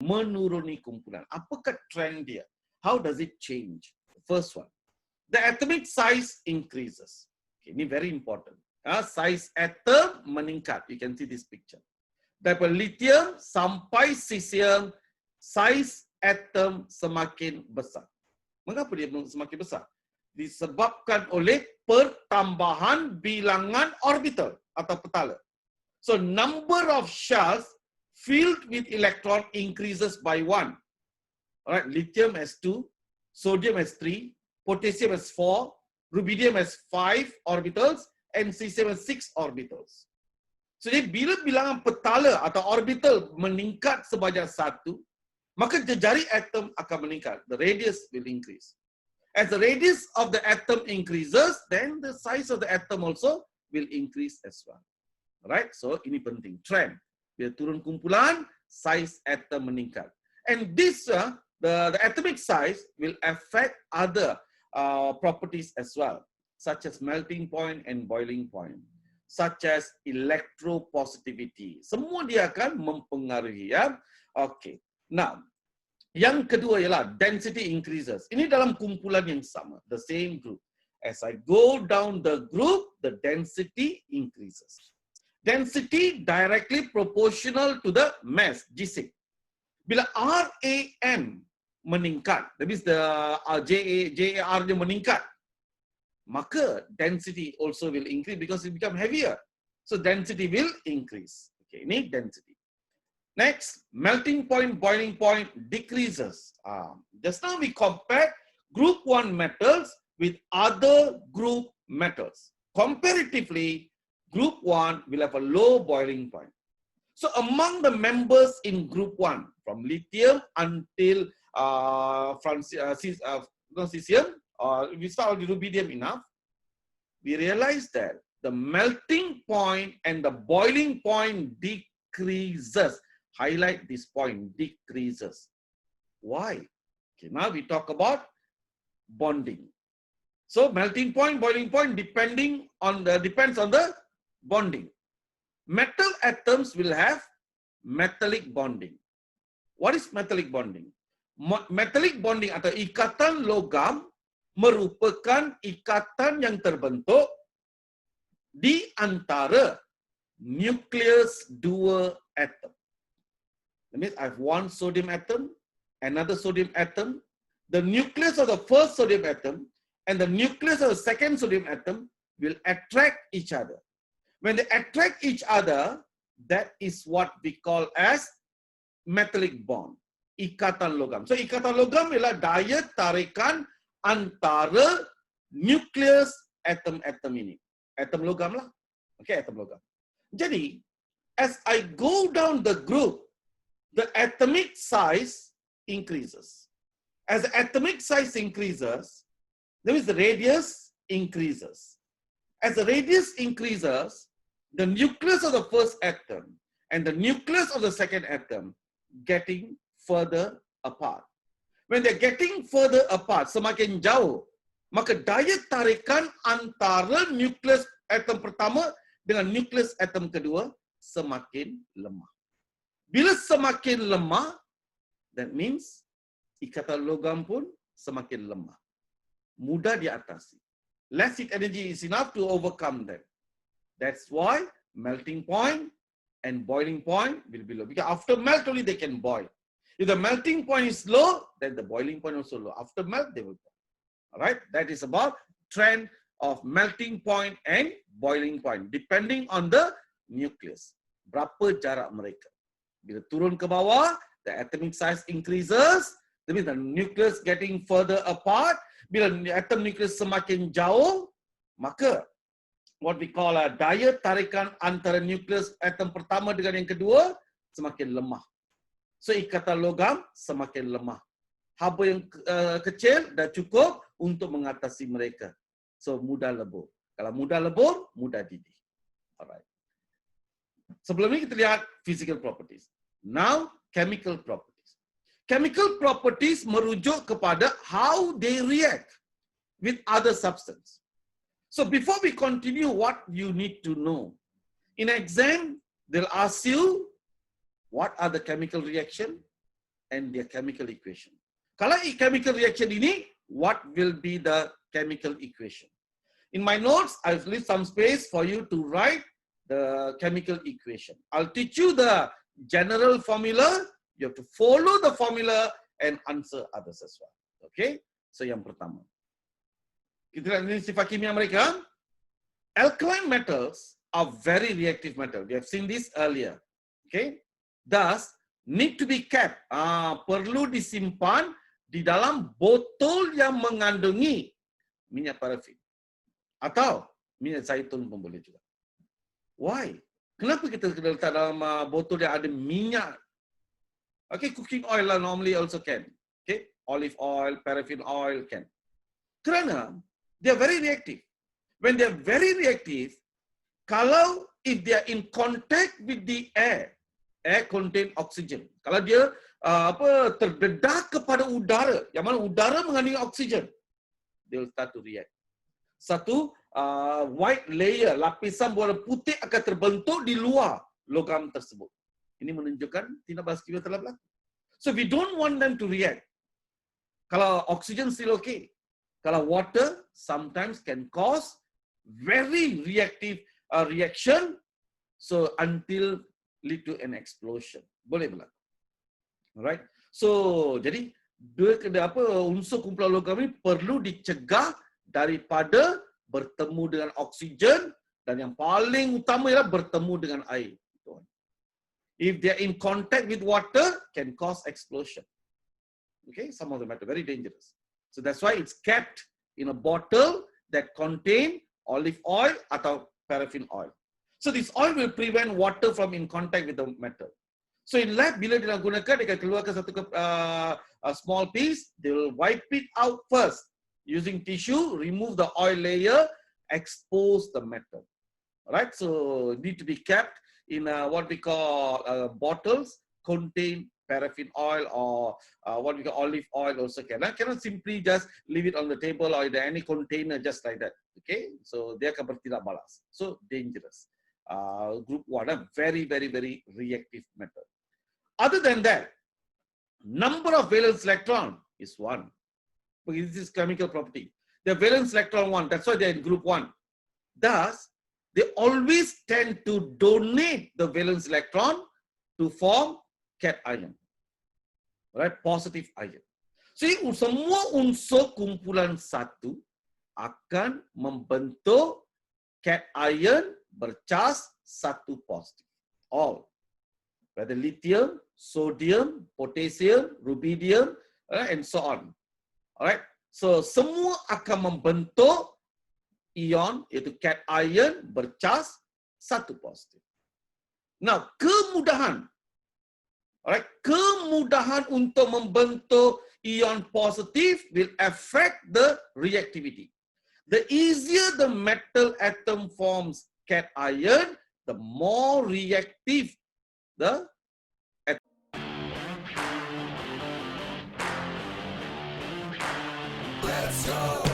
Menuruni kumpulan. Apakah trend dia? How does it change? First one, the atomic size increases. Okay, ini very important. Size atom meningkat. You can see this picture. Daripada lithium sampai cesium, size atom semakin besar. Mengapa dia semakin besar? Disebabkan oleh pertambahan bilangan orbital atau petala. So number of shells filled with electron increases by 1. Alright, lithium has 2, sodium has 3, potassium has 4, rubidium has 5 orbitals, and cesium has 6 orbitals. So, jadi bila bilangan petala atau orbital meningkat sebanyak 1, maka jejari atom akan meningkat. The radius will increase. As the radius of the atom increases, then the size of the atom also will increase as well. Alright, so ini penting. Trend. Bila turun kumpulan, size atom meningkat. And this, the atomic size will affect other properties as well, such as melting point and boiling point, such as electropositivity. Semua dia akan mempengaruhi, ya. Okay. Now, yang kedua ialah density increases. Ini dalam kumpulan yang sama, the same group. As I go down the group, the density increases. Density directly proportional to the mass, G6. Bila RAM meningkat, that means the JAR nya meningkat, maka density also will increase because it become heavier. So density will increase. Okay, ini density. Next, melting point, boiling point decreases. Just now we compared group 1 metals with other group metals. Comparatively, group 1 will have a low boiling point. So among the members in group 1, from lithium until cesium, we start with rubidium enough, we realize that the melting point and the boiling point decreases. Highlight this point, decreases. Why? Okay, now we talk about bonding. So melting point, boiling point depends on the bonding. Metal atoms will have metallic bonding. What is metallic bonding? Metallic bonding atau ikatan logam merupakan ikatan yang terbentuk di antara nukleus dua atom. That means I have one sodium atom, another sodium atom. The nucleus of the first sodium atom and the nucleus of the second sodium atom will attract each other. When they attract each other, that is what we call as metallic bond. Ikatan logam. So ikatan logam ialah daya tarikan antara nukleus atom-atom ini. Atom logam lah. Okay, atom logam. Jadi, as I go down the group, the atomic size increases. As the atomic size increases, that means the radius increases. As the radius increases, the nucleus of the first atom and the nucleus of the second atom getting further apart. When they're getting further apart, semakin jauh, maka daya tarikan antara nukleus atom pertama dengan nukleus atom kedua semakin lemah. Bila semakin lemah, that means ikatan logam pun semakin lemah. Mudah diatasi. Less heat energy is enough to overcome them. That's why melting point and boiling point will be low. Because after melt only they can boil. If the melting point is low, then the boiling point also low. After melt, they will boil. All right, that is about trend of melting point and boiling point, depending on the nucleus. Berapa jarak mereka? Bila turun ke bawah, the atomic size increases. That means the nucleus getting further apart. Bila atom nucleus semakin jauh, maka what we call a daya tarikan antara nukleus atom pertama dengan yang kedua semakin lemah. So ikatan logam semakin lemah. Haba yang kecil dah cukup untuk mengatasi mereka. So mudah lebur. Kalau mudah lebur, mudah didih. Alright. Sebelum ini kita lihat physical properties. Now chemical properties. Chemical properties merujuk kepada how they react with other substance. So before we continue, what you need to know. In exam, they'll ask you, what are the chemical reaction and their chemical equation. Kalau chemical reaction ini, what will be the chemical equation? In my notes, I've left some space for you to write the chemical equation. I'll teach you the general formula. You have to follow the formula and answer others as well. Okay? So yang pertama. Kita lihat ini sifat kimia mereka. Alkaline metals are very reactive metal. We have seen this earlier. Okay? Thus, need to be kept. Perlu disimpan di dalam botol yang mengandungi minyak parafin. Atau minyak zaitun pun boleh juga. Why? Kenapa kita letak dalam botol yang ada minyak? Okay, cooking oil lah normally also can. Okay, olive oil, paraffin oil can. Kerana they are very reactive. When they are very reactive, kalau if they are in contact with the air contain oxygen. Kalau dia terdedah kepada udara, yang mana udara mengandungi oksigen, they will start to react. Satu white layer, lapisan berwarna putih akan terbentuk di luar logam tersebut. Ini menunjukkan tindak balas kimia telah berlaku. So we don't want them to react. Kalau oxygen still okay. Kalau water sometimes can cause very reactive reaction, so until lead to an explosion. Boleh berlaku. Alright. So jadi unsur kumpulan logam ini perlu dicegah daripada bertemu dengan oksigen, dan yang paling utama ialah bertemu dengan air. If they are in contact with water, can cause explosion. Okay, some of them are very dangerous. So that's why it's kept in a bottle that contain olive oil atau paraffin oil. So this oil will prevent water from in contact with the metal. So in lab, bila dia gunakan, dia akan keluarkan satu a small piece, they will wipe it out first. Using tissue, remove the oil layer, expose the metal. Alright, so need to be kept in what we call bottles contain paraffin oil or what we call olive oil also can. Cannot simply just leave it on the table or in any container just like that. Okay, so dia akan bertindak balas. So dangerous. Group 1, a very, very, very reactive metal. Other than that, number of valence electron is 1. This is chemical property. The valence electron 1, that's why they're in group 1. Thus, they always tend to donate the valence electron to form cation. Right? Positive ion. So, semua unsur kumpulan satu akan membentuk cation bercas satu positif. All. Whether lithium, sodium, potassium, rubidium, and so on. Alright, so semua akan membentuk ion, iaitu cation bercas satu positif. Now, kemudahan untuk membentuk ion positif will affect the reactivity. The easier the metal atom forms cation, the more reactive the atom. Let's go!